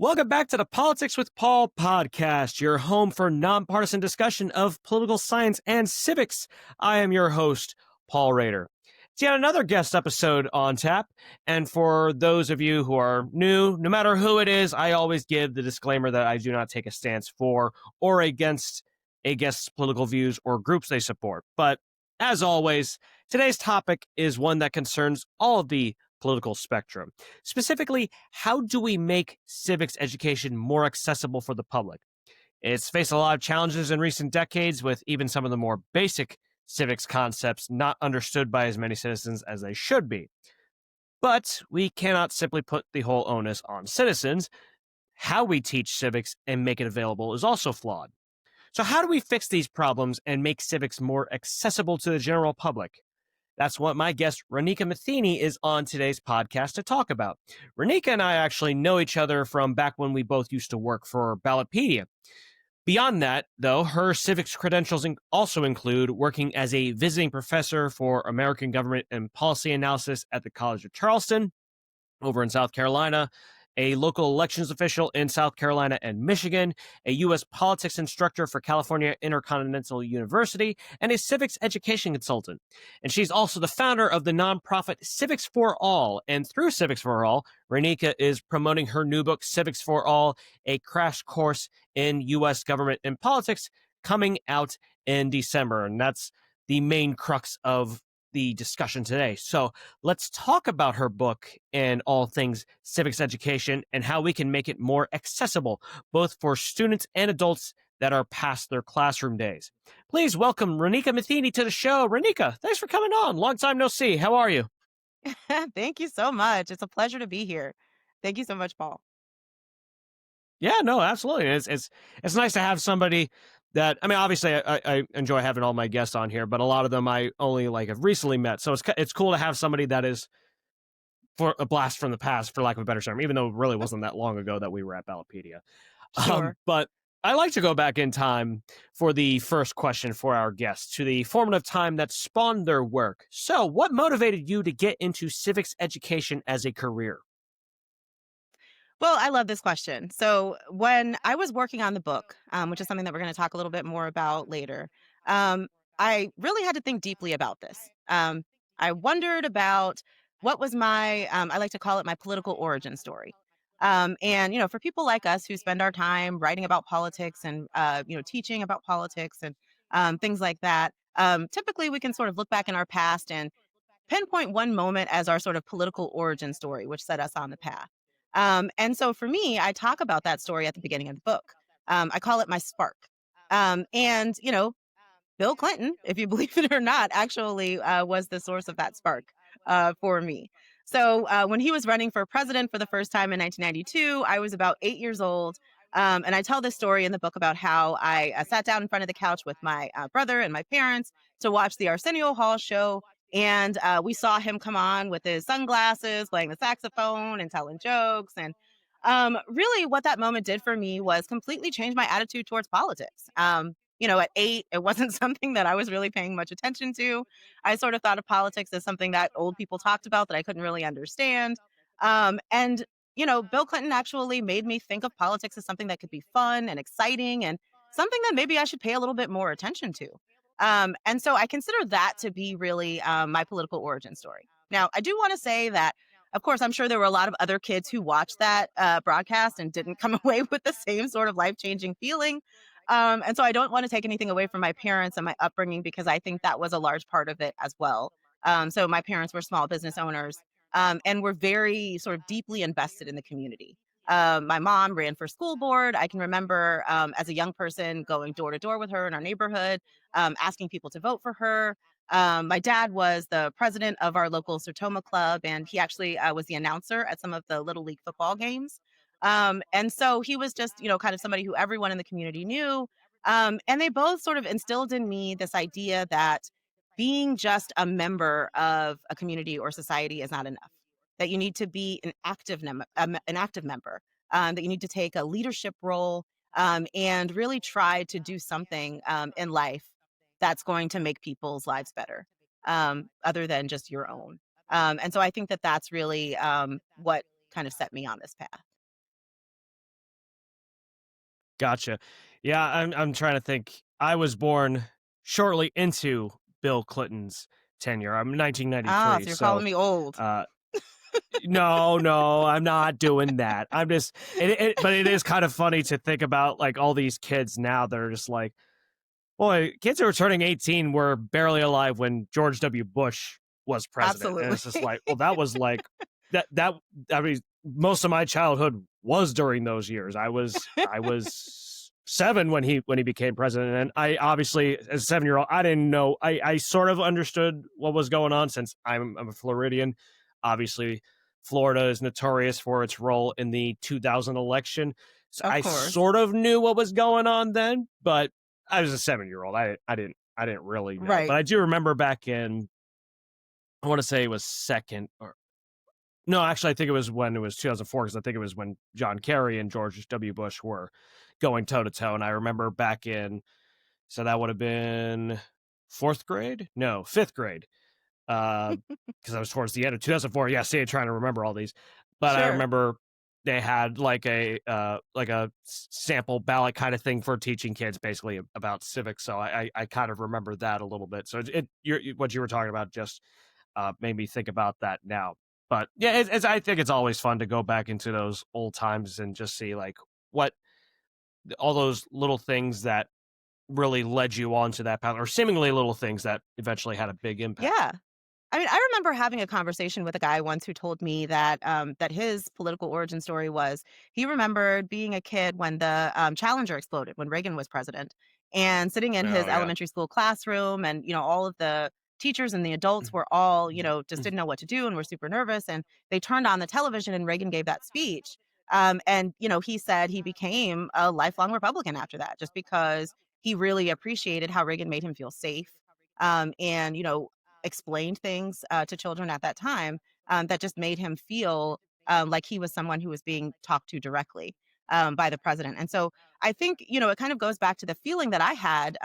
Welcome back to the Politics with Paul podcast, your home for nonpartisan discussion of political science and civics. I am your host, Paul Rader. It's yet another guest episode on tap. And for those of you who are new, no matter who it is, I always give the disclaimer that I do not take a stance for or against a guest's political views or groups they support. But as always, today's topic is one that concerns all of the political spectrum. Specifically, how do we make civics education more accessible for the public? It's faced a lot of challenges in recent decades, with even some of the more basic civics concepts not understood by as many citizens as they should be. But we cannot simply put the whole onus on citizens. How we teach civics and make it available is also flawed. So, how do we fix these problems and make civics more accessible to the general public? That's what my guest, Roneka Matheny, is on today's podcast to talk about. Roneka and I actually know each other from back when we both used to work for Ballotpedia. Beyond that, though, her civics credentials also include working as a visiting professor for American government and policy analysis at the College of Charleston over in South Carolina, a local elections official in South Carolina and Michigan, a U.S. politics instructor for California Intercontinental University, and a civics education consultant. And she's also the founder of the nonprofit Civics for All. And through Civics for All, Roneka is promoting her new book, Civics for All, a crash course in U.S. government and politics, coming out in December. And that's the main crux of the discussion today. So let's talk about her book and all things civics education and how we can make it more accessible, both for students and adults that are past their classroom days. Please welcome Roneka Matheny to the show. Roneka, thanks for coming on. Long time no see. How are you? Thank you so much. It's a pleasure to be here. Thank you so much, Paul. Yeah, no, absolutely. It's nice to have somebody that, I mean, obviously I enjoy having all my guests on here, but a lot of them I only have recently met. So it's cool to have somebody that is for a blast from the past, for lack of a better term, even though it really wasn't that long ago that we were at Ballotpedia. Sure. But I like to go back in time for the first question for our guests, to the formative time that spawned their work. So what motivated you to get into civics education as a career? Well, I love this question. So, when I was working on the book, which is something that we're going to talk a little bit more about later, um, I really had to think deeply about this. I wondered about what was I like to call it my political origin story. For people like us who spend our time writing about politics and, teaching about politics and things like that, typically we can sort of look back in our past and pinpoint one moment as our sort of political origin story, which set us on the path. And so for me, I talk about that story at the beginning of the book. I call it my spark. Bill Clinton, if you believe it or not, actually was the source of that spark for me. So when he was running for president for the first time in 1992, I was about 8 years old. And I tell this story in the book about how I sat down in front of the couch with my brother and my parents to watch the Arsenio Hall show. And we saw him come on with his sunglasses, playing the saxophone and telling jokes. And really, what that moment did for me was completely change my attitude towards politics. At 8, it wasn't something that I was really paying much attention to. I sort of thought of politics as something that old people talked about that I couldn't really understand. Bill Clinton actually made me think of politics as something that could be fun and exciting and something that maybe I should pay a little bit more attention to. And so I consider that to be really my political origin story. Now, I do want to say that, of course, I'm sure there were a lot of other kids who watched that broadcast and didn't come away with the same sort of life changing feeling. And so I don't want to take anything away from my parents and my upbringing because I think that was a large part of it as well. So my parents were small business owners and were very sort of deeply invested in the community. My mom ran for school board. I can remember as a young person going door to door with her in our neighborhood, asking people to vote for her. My dad was the president of our local Sertoma club, and he actually was the announcer at some of the Little League football games. And so he was just, kind of somebody who everyone in the community knew. And they both sort of instilled in me this idea that being just a member of a community or society is not enough. That you need to be an active member. That you need to take a leadership role and really try to do something in life that's going to make people's lives better, other than just your own. And so I think that that's really what kind of set me on this path. Gotcha. Yeah, I'm trying to think. I was born shortly into Bill Clinton's tenure. I'm Ah, 1993, so you're calling so me old. uh, no, no, I'm not doing that. I'm just, but it is kind of funny to think about like all these kids now that are just like, boy, kids who are turning 18 were barely alive when George W. Bush was president. And Absolutely. it's just like, well, that was like that I mean, most of my childhood was during those years. I was 7 when he became president. And I obviously, as a 7-year-old, I didn't know. I sort of understood what was going on since I'm a Floridian. Obviously, Florida is notorious for its role in the 2000 election. So Of I course. sort of knew what was going on then, but I was a 7-year-old. I didn't really know, but Right. I do remember back in, I want to say it was second or no, actually I think it was when it was 2004 because I think it was when John Kerry and George W. Bush were going toe to toe, and I remember back in, so that would have been fourth grade, no, fifth grade, because I was towards the end of 2004. Yeah, see, I'm trying to remember all these, but I Sure. remember they had like a sample ballot kind of thing for teaching kids, basically about civics. So I kind of remember that a little bit. So what you were talking about just made me think about that now. But yeah, I think it's always fun to go back into those old times and just see like what all those little things that really led you onto that path, or seemingly little things that eventually had a big impact. Yeah. I mean, I remember having a conversation with a guy once who told me that that his political origin story was he remembered being a kid when the Challenger exploded when Reagan was president, and sitting in his Oh yeah. elementary school classroom, and all of the teachers and the adults were all just didn't know what to do and were super nervous, and they turned on the television and Reagan gave that speech, and he said he became a lifelong Republican after that, just because he really appreciated how Reagan made him feel safe. And explained things to children at that time that just made him feel like he was someone who was being talked to directly by the president. And so I think, it kind of goes back to the feeling that I had.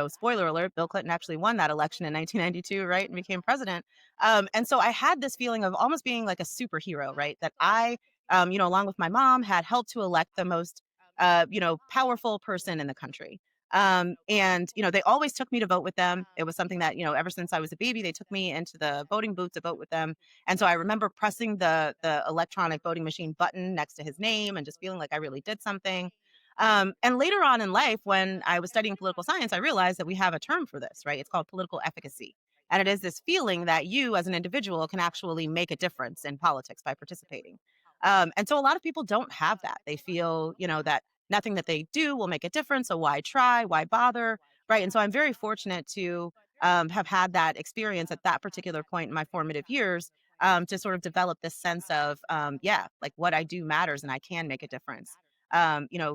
Spoiler alert, Bill Clinton actually won that election in 1992, right? And became president. And so I had this feeling of almost being like a superhero, right? That I, along with my mom, had helped to elect the most, powerful person in the country. And they always took me to vote with them. It was something that, ever since I was a baby, they took me into the voting booth to vote with them. And so I remember pressing the electronic voting machine button next to his name and just feeling like I really did something. And later on in life, when I was studying political science, I realized that we have a term for this, right? It's called political efficacy. And it is this feeling that you as an individual can actually make a difference in politics by participating. And so a lot of people don't have that. They feel, that nothing that they do will make a difference. So why try? Why bother? Right. And so I'm very fortunate to have had that experience at that particular point in my formative years to sort of develop this sense of, yeah, like what I do matters and I can make a difference.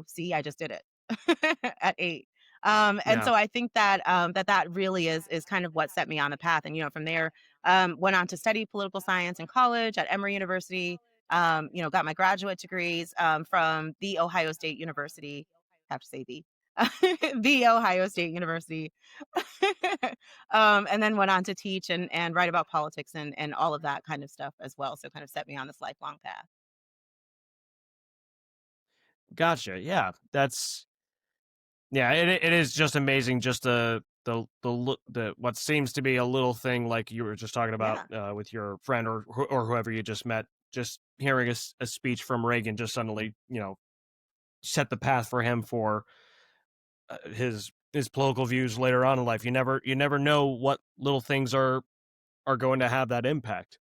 See, I just did it at 8. And Yeah. so I think that that really is kind of what set me on the path. And from there, went on to study political science in college at Emory University, got my graduate degrees from the Ohio State University. I have to say the the Ohio State University, and then went on to teach and write about politics and all of that kind of stuff as well. So kind of set me on this lifelong path. Gotcha. Yeah. That's yeah, it is just amazing just the what seems to be a little thing like you were just talking about Yeah. with your friend or whoever you just met, just hearing a speech from Reagan just suddenly, set the path for him for his political views later on in life. You never know what little things are going to have that impact.